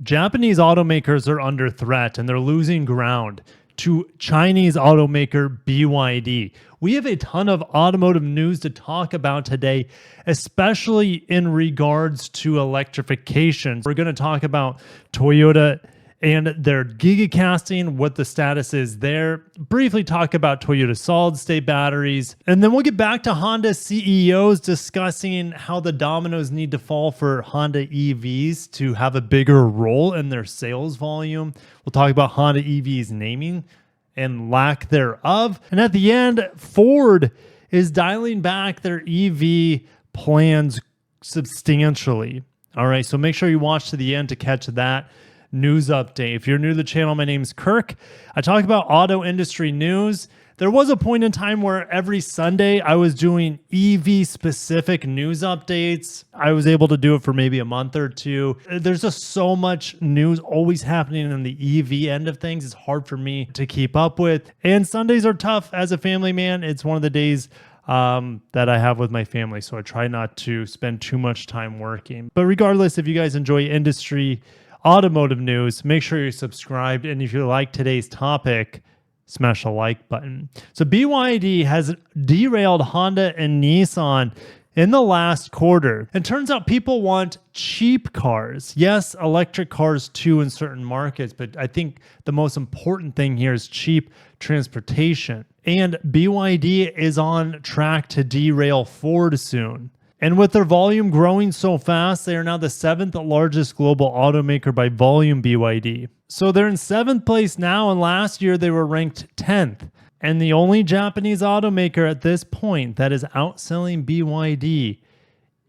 Japanese automakers are under threat and they're losing ground to Chinese automaker BYD. We have a ton of automotive news to talk about today, especially in regards to electrification. We're going to talk about Toyota and their gigacasting, what the status is there, briefly talk about Toyota solid-state batteries, and then we'll get back to Honda CEOs discussing how the dominoes need to fall for Honda EVs to have a bigger role in their sales volume. We'll talk about Honda EVs naming and lack thereof. And at the end, Ford is dialing back their EV plans substantially. All right, so make sure you watch to the end to catch that news update. If you're new to the channel, my name's Kirk. I talk about auto industry news. There was a point in time where every Sunday I was doing EV specific news updates. I was able to do it for maybe a month or two. There's just so much news always happening in the EV end of things. It's hard for me to keep up with. And Sundays are tough as a family man. It's one of the days that I have with my family. So I try not to spend too much time working. But regardless, if you guys enjoy industry automotive news, make sure you're subscribed. And if you like today's topic, smash the like button. So BYD has derailed Honda and Nissan in the last quarter. And turns out people want cheap cars. Yes, electric cars too in certain markets, but I think the most important thing here is cheap transportation. And BYD is on track to derail Ford soon. And with their volume growing so fast, they are now the 7th largest global automaker by volume, BYD. So they're in 7th place now, and last year they were ranked 10th. And the only Japanese automaker at this point that is outselling BYD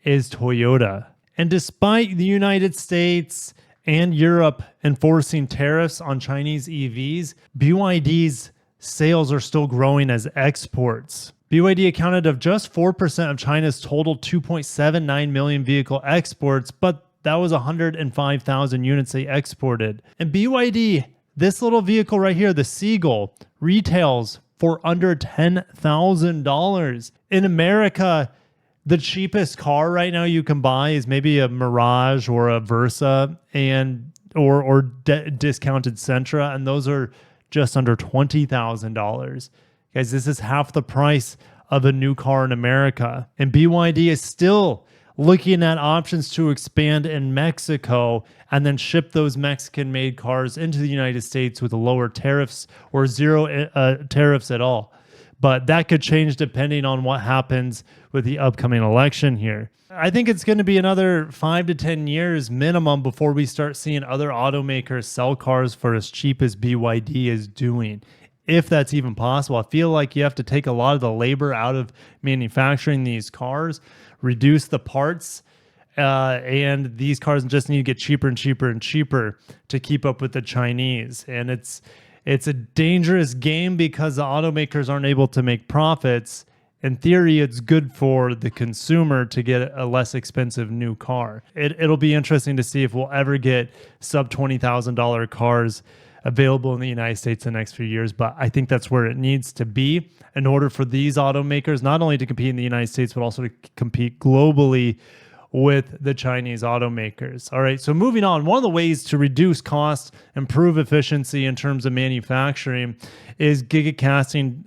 is Toyota. And despite the United States and Europe enforcing tariffs on Chinese EVs, BYD's sales are still growing as exports. BYD accounted of just 4% of China's total 2.79 million vehicle exports, but that was 105,000 units they exported. And BYD, this little vehicle right here, the Seagull, retails for under $10,000. In America, the cheapest car right now you can buy is maybe a Mirage or a Versa or discounted Sentra, and those are just under $20,000. Guys, this is half the price of a new car in America. And BYD is still looking at options to expand in Mexico and then ship those Mexican-made cars into the United States with lower tariffs or zero tariffs at all. But that could change depending on what happens with the upcoming election here. I think it's going to be another 5 to 10 years minimum before we start seeing other automakers sell cars for as cheap as BYD is doing. If that's even possible. I feel like you have to take a lot of the labor out of manufacturing these cars, reduce the parts, and these cars just need to get cheaper and cheaper and cheaper to keep up with the Chinese. And it's a dangerous game because the automakers aren't able to make profits. In theory, it's good for the consumer to get a less expensive new car. It'll be interesting to see if we'll ever get sub $20,000 cars available in the United States in the next few years, but I think that's where it needs to be in order for these automakers not only to compete in the United States, but also to compete globally with the Chinese automakers. All right, so moving on, one of the ways to reduce costs, improve efficiency in terms of manufacturing is gigacasting.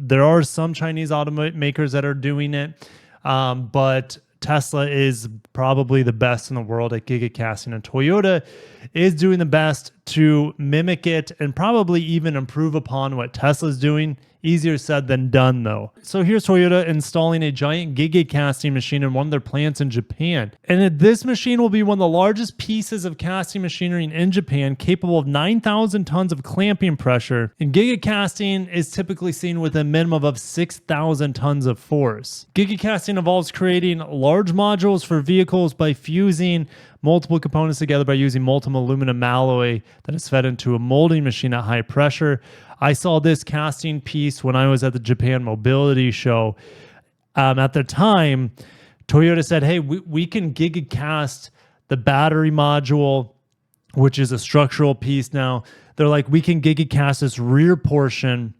There are some Chinese automakers that are doing it, but Tesla is probably the best in the world at gigacasting, and Toyota is doing the best to mimic it and probably even improve upon what Tesla's doing. Easier said than done, though. So here's Toyota installing a giant gigacasting machine in one of their plants in Japan. And this machine will be one of the largest pieces of casting machinery in Japan, capable of 9,000 tons of clamping pressure. And gigacasting is typically seen with a minimum of 6,000 tons of force. Gigacasting involves creating large modules for vehicles by fusing multiple components together by using molten aluminum alloy that is fed into a molding machine at high pressure. I saw this casting piece when I was at the Japan Mobility Show. At the time, Toyota said, hey, we can gigacast the battery module, which is a structural piece now. They're like, we can gigacast this rear portion,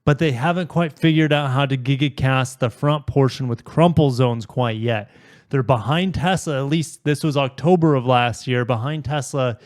but they haven't quite figured out how to gigacast the front portion with crumple zones quite yet. They're behind Tesla, at least this was October of last year, behind Tesla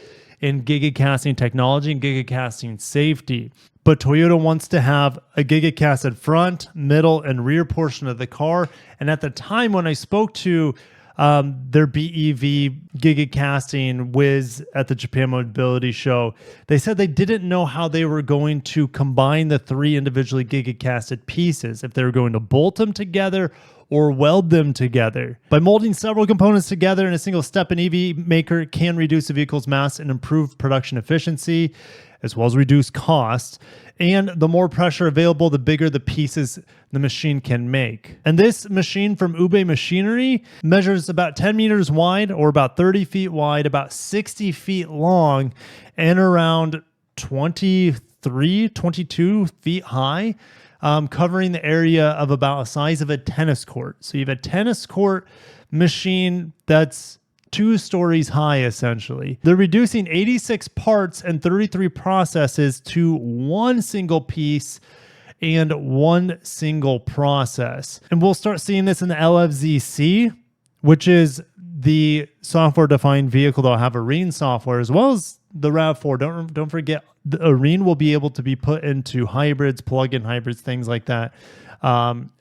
in gigacasting technology and gigacasting safety. But Toyota wants to have a gigacasted front, middle, and rear portion of the car. And at the time when I spoke to their BEV gigacasting whiz at the Japan Mobility Show, they said they didn't know how they were going to combine the three individually gigacasted pieces, if they were going to bolt them together or weld them together. By molding several components together in a single step, an EV maker can reduce the vehicle's mass and improve production efficiency, as well as reduce costs. And the more pressure available, the bigger the pieces the machine can make. And this machine from Ube Machinery measures about 10 meters wide, or about 30 feet wide, about 60 feet long, and around 23, 22 feet high, covering the area of about the size of a tennis court. So you have a tennis court machine that's 2 stories high, essentially. They're reducing 86 parts and 33 processes to one single piece and one single process. And we'll start seeing this in the LFZC, which is the software-defined vehicle that'll have Arene software, as well as the RAV4. Don't forget, the Arene will be able to be put into hybrids, plug-in hybrids, things like that.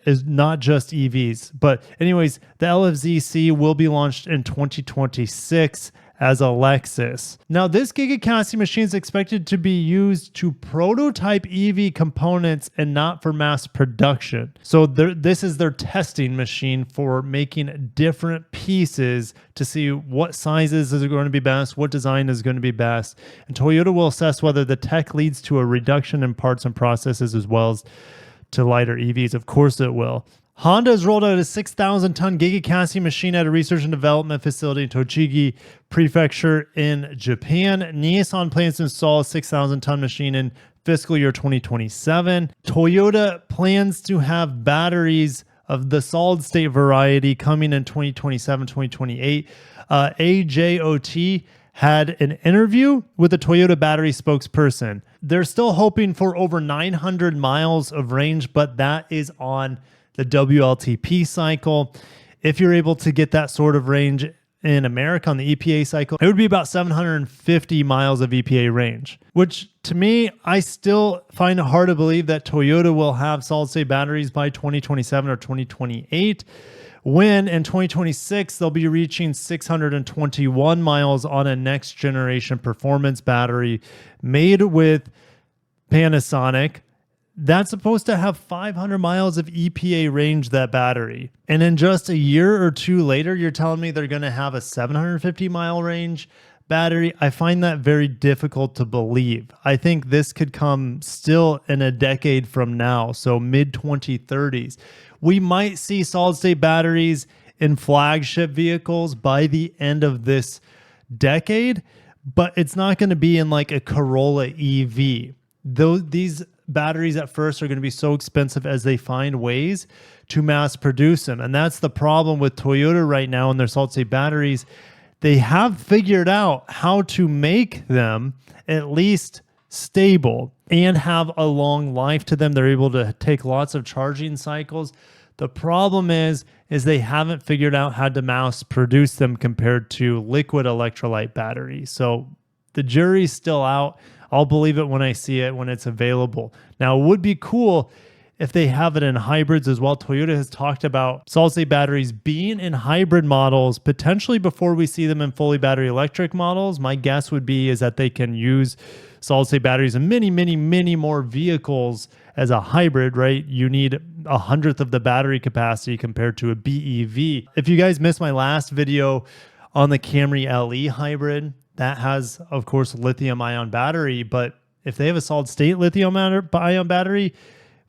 Is not just EVs. But anyways, the LFZC will be launched in 2026 as a Lexus. Now, this gigacasting machine is expected to be used to prototype EV components and not for mass production. So this is their testing machine for making different pieces to see what sizes is going to be best, what design is going to be best. And Toyota will assess whether the tech leads to a reduction in parts and processes as well as to lighter EVs. Of course it will. Honda has rolled out a 6,000-ton gigacasting machine at a research and development facility in Tochigi Prefecture in Japan. Nissan plans to install a 6,000-ton machine in fiscal year 2027. Toyota plans to have batteries of the solid-state variety coming in 2027, 2028. AJOT had an interview with a Toyota battery spokesperson. They're still hoping for over 900 miles of range, but that is on the WLTP cycle. If you're able to get that sort of range in America on the EPA cycle, it would be about 750 miles of EPA range, which to me, I still find it hard to believe that Toyota will have solid-state batteries by 2027 or 2028. When in 2026, they'll be reaching 621 miles on a next generation performance battery made with Panasonic. That's supposed to have 500 miles of EPA range, that battery. And in just a year or two later, you're telling me they're going to have a 750 mile range battery? I find that very difficult to believe. I think this could come still in a decade from now, so mid 2030s. We might see solid-state batteries in flagship vehicles by the end of this decade, but it's not going to be in like a Corolla EV. These batteries at first are going to be so expensive as they find ways to mass produce them. And that's the problem with Toyota right now and their solid-state batteries. They have figured out how to make them at least stable and have a long life to them. They're able to take lots of charging cycles. The problem is they haven't figured out how to mass produce them compared to liquid electrolyte batteries. So the jury's still out. I'll believe it when I see it, when it's available. Now, it would be cool if they have it in hybrids as well. Toyota has talked about solid-state batteries being in hybrid models potentially before we see them in fully battery electric models. My guess would be is that they can use solid-state batteries in many, many, many more vehicles as a hybrid, right? You need 1/100th of the battery capacity compared to a BEV. If you guys missed my last video on the Camry LE hybrid, that has, of course, lithium-ion battery, but if they have a solid-state lithium-ion battery,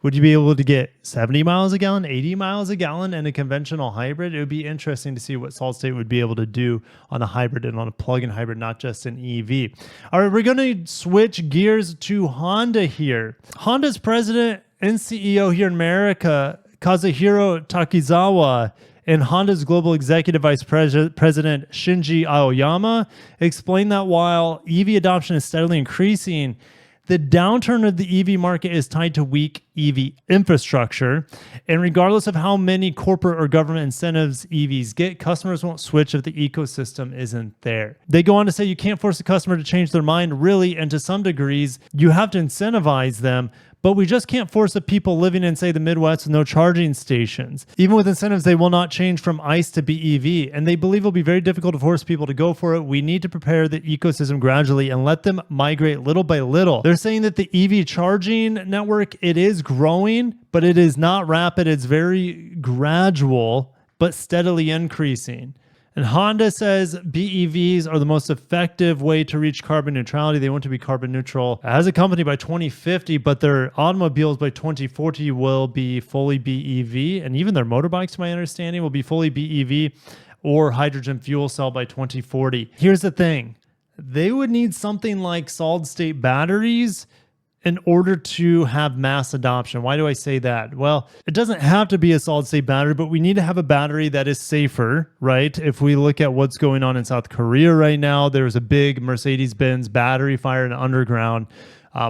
would you be able to get 70 miles a gallon, 80 miles a gallon in a conventional hybrid? It would be interesting to see what solid state would be able to do on a hybrid and on a plug-in hybrid, not just an EV. All right, we're going to switch gears to Honda here. Honda's president and CEO here in America, Kazuhiro Takizawa, and Honda's global executive vice president, Shinji Aoyama, explained that while EV adoption is steadily increasing, the downturn of the EV market is tied to weak EV infrastructure. And regardless of how many corporate or government incentives EVs get, customers won't switch if the ecosystem isn't there. They go on to say you can't force a customer to change their mind, really, and to some degrees, you have to incentivize them. But we just can't force the people living in, say, the Midwest with no charging stations. Even with incentives, they will not change from ICE to BEV, and they believe it will be very difficult to force people to go for it. We need to prepare the ecosystem gradually and let them migrate little by little. They're saying that the EV charging network, it is growing, but it is not rapid. It's very gradual, but steadily increasing. And Honda says BEVs are the most effective way to reach carbon neutrality. They want to be carbon neutral as a company by 2050, but their automobiles by 2040 will be fully BEV. And even their motorbikes, to my understanding, will be fully BEV or hydrogen fuel cell by 2040. Here's the thing. They would need something like solid state batteries in order to have mass adoption. Why do I say that? Well, it doesn't have to be a solid state battery, but we need to have a battery that is safer, right? If we look at what's going on in South Korea right now, there's a big Mercedes-Benz battery fire in underground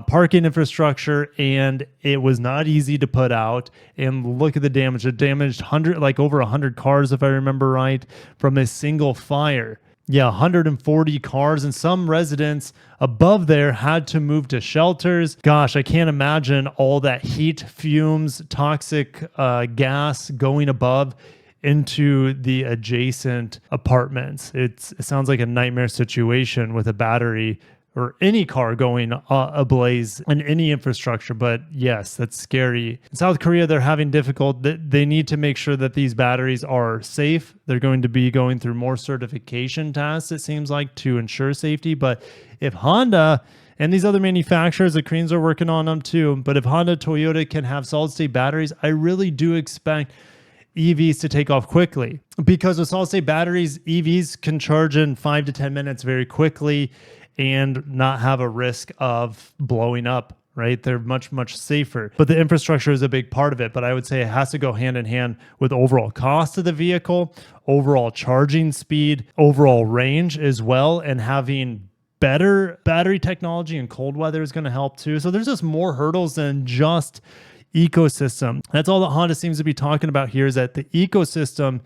parking infrastructure, and it was not easy to put out. And look at the damage. It damaged over 100 cars, if I remember right, from a single fire. Yeah, 140 cars, and some residents above there had to move to shelters. Gosh, I can't imagine all that heat, fumes, toxic gas going above into the adjacent apartments. It sounds like a nightmare situation with a battery or any car going ablaze in any infrastructure. But yes, that's scary. In South Korea, they're having difficulty. They need to make sure that these batteries are safe. They're going to be going through more certification tests, it seems like, to ensure safety. But if Honda and these other manufacturers, the Koreans are working on them too, but if Honda, Toyota can have solid-state batteries, I really do expect EVs to take off quickly. Because with solid-state batteries, EVs can charge in 5 to 10 minutes very quickly and not have a risk of blowing up, right? They're much, much safer. But the infrastructure is a big part of it. But I would say it has to go hand in hand with overall cost of the vehicle, overall charging speed, overall range as well, and having better battery technology and cold weather is going to help too. So there's just more hurdles than just ecosystem. That's all that Honda seems to be talking about here, is that the ecosystem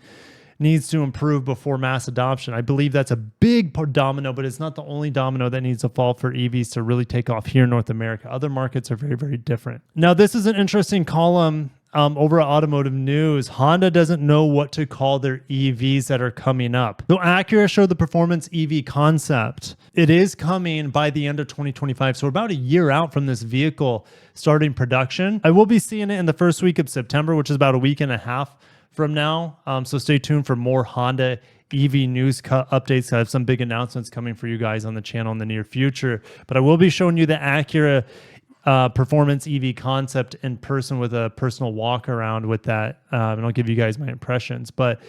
needs to improve before mass adoption. I believe that's a big domino, but it's not the only domino that needs to fall for EVs to really take off here in North America. Other markets are very, very different. Now, this is an interesting column over at Automotive News. Honda doesn't know what to call their EVs that are coming up. So Acura showed the performance EV concept. It is coming by the end of 2025. So we're about a year out from this vehicle starting production. I will be seeing it in the first week of September, which is about a week and a half from now. So stay tuned for more Honda EV news updates. I have some big announcements coming for you guys on the channel in the near future. But I will be showing you the Acura performance EV concept in person with a personal walk around with that. And I'll give you guys my impressions. But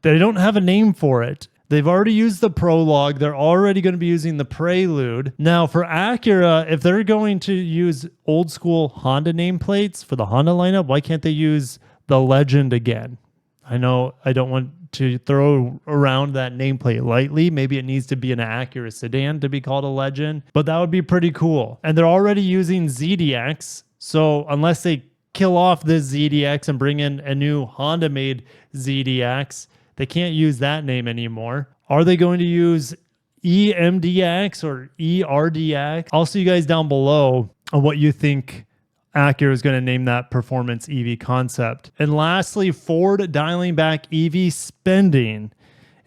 they don't have a name for it. They've already used the Prologue. They're already going to be using the Prelude. Now, for Acura, if they're going to use old school Honda nameplates for the Honda lineup, why can't they use the Legend again? I know I don't want to throw around that nameplate lightly. Maybe it needs to be an Acura sedan to be called a Legend, but that would be pretty cool. And they're already using ZDX. So unless they kill off this ZDX and bring in a new Honda-made ZDX, they can't use that name anymore. Are they going to use EMDX or ERDX? I'll see you guys down below on what you think Acura is going to name that performance EV concept. And lastly, Ford dialing back EV spending,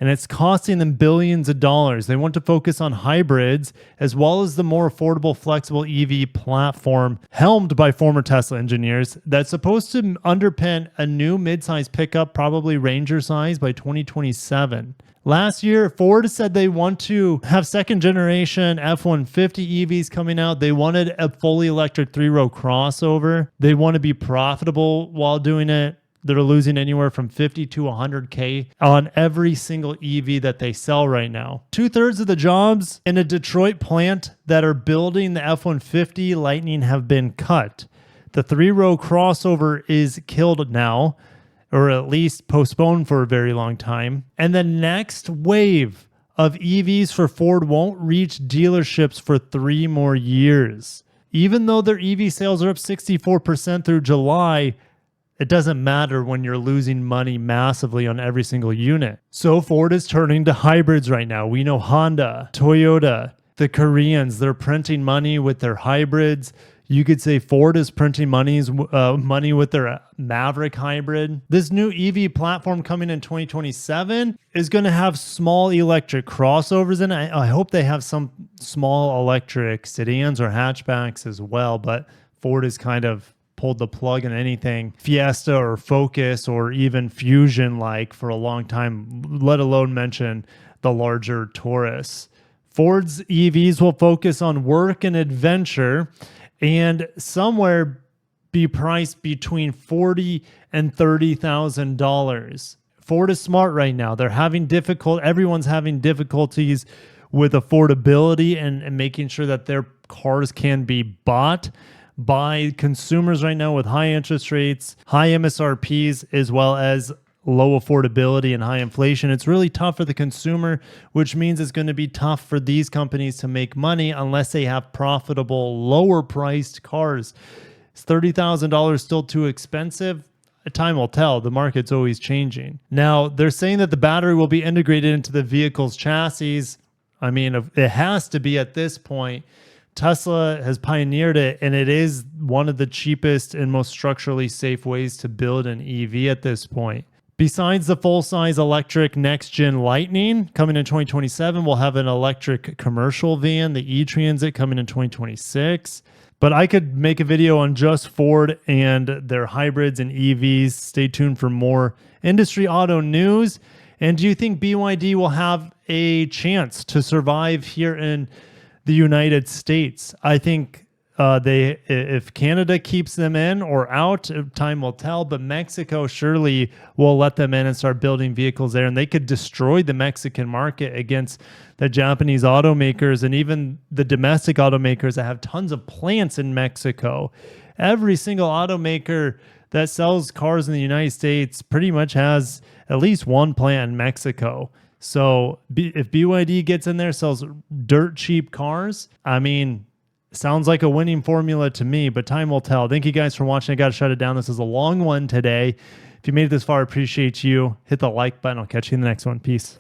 and it's costing them billions of dollars. They want to focus on hybrids as well as the more affordable, flexible EV platform helmed by former Tesla engineers that's supposed to underpin a new midsize pickup, probably Ranger size, by 2027. Last year, Ford said they want to have second generation F-150 EVs coming out. They wanted a fully electric 3-row crossover. They want to be profitable while doing it. They're losing anywhere from 50 to 100K on every single EV that they sell right now. 2/3 of the jobs in a Detroit plant that are building the F-150 Lightning have been cut. The 3-row crossover is killed now, or at least postponed for a very long time. And the next wave of EVs for Ford won't reach dealerships for 3 more years. even though their EV sales are up 64% through July, it doesn't matter when you're losing money massively on every single unit. So Ford is turning to hybrids right now. We know Honda, Toyota, the Koreans, they're printing money with their hybrids. You could say Ford is printing money with their Maverick hybrid. This new EV platform coming in 2027 is going to have small electric crossovers in it. I hope they have some small electric sedans or hatchbacks as well, but Ford has kind of pulled the plug on anything Fiesta or Focus or even Fusion like for a long time, let alone mention the larger Taurus. Ford's EVs will focus on work and adventure and somewhere be priced between $40,000 and $30,000. Ford is smart right now. Everyone's having difficulties with affordability and making sure that their cars can be bought by consumers right now with high interest rates, high MSRPs, as well as low affordability and high inflation. It's really tough for the consumer, which means it's going to be tough for these companies to make money unless they have profitable, lower priced cars. Is $30,000 still too expensive? Time will tell. The market's always changing. Now, they're saying that the battery will be integrated into the vehicle's chassis. I mean, it has to be at this point. Tesla has pioneered it, and it is one of the cheapest and most structurally safe ways to build an EV at this point. Besides the full-size electric next-gen Lightning coming in 2027, we'll have an electric commercial van, the e-Transit, coming in 2026. But I could make a video on just Ford and their hybrids and EVs. Stay tuned for more industry auto news. And do you think BYD will have a chance to survive here in the United States? I think if Canada keeps them in or out, time will tell, but Mexico surely will let them in and start building vehicles there, and they could destroy the Mexican market against the Japanese automakers and even the domestic automakers that have tons of plants in Mexico. Every single automaker that sells cars in the United States pretty much has at least one plant in Mexico. So if BYD gets in there, sells dirt cheap cars, I mean, sounds like a winning formula to me, but time will tell. Thank you guys for watching. I got to shut it down. This is a long one today. If you made it this far, I appreciate you. Hit the like button. I'll catch you in the next one. Peace.